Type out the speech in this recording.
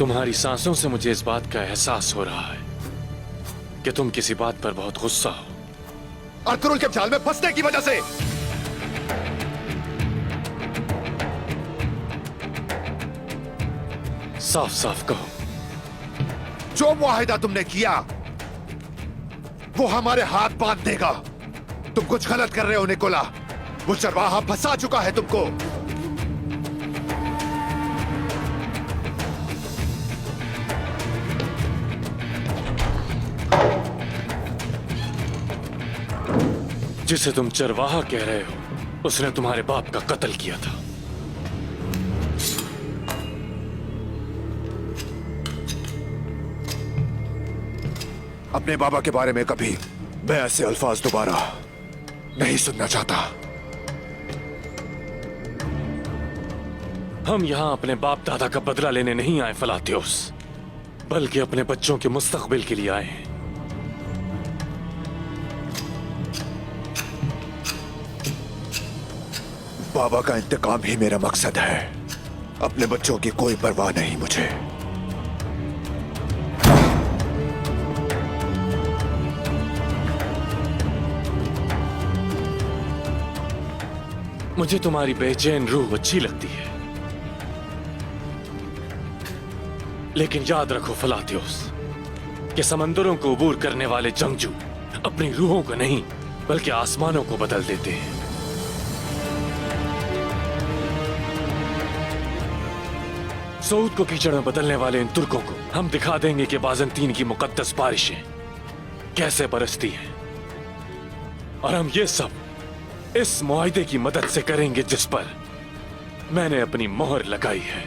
तुम्हारी सांसों से मुझे इस बात का एहसास हो रहा है कि तुम किसी बात पर बहुत गुस्सा हो। अर्तुरुल के जाल में फंसने की वजह से। साफ साफ कहो। जो मुआहिदा तुमने किया वो हमारे हाथ बांध देगा। तुम कुछ गलत कर रहे हो निकोला। वो चरवाहा फंसा चुका है तुमको। जिसे तुम चरवाहा कह रहे हो उसने तुम्हारे बाप का कत्ल किया था। अपने बाबा के बारे में कभी मैं ऐसे अल्फाज दोबारा नहीं सुनना चाहता। हम यहां अपने बाप दादा का बदला लेने नहीं आए फलातियोस, बल्कि अपने बच्चों के मुस्तकबिल के लिए आए हैं। बाबा का इंतकाम ही मेरा मकसद है। अपने बच्चों की कोई परवाह नहीं मुझे। मुझे तुम्हारी बेचैन रूह अच्छी लगती है, लेकिन याद रखो फलातियोस कि समंदरों को अबूर करने वाले जंगजू अपनी रूहों को नहीं बल्कि आसमानों को बदल देते हैं। सऊद को कीचड़ में बदलने वाले इन तुर्कों को हम दिखा देंगे कि बाज़ंतीन की मुकद्दस बारिशें कैसे बरसती हैं, और हम ये सब इस मुआहिदे की मदद से करेंगे जिस पर मैंने अपनी मोहर लगाई है।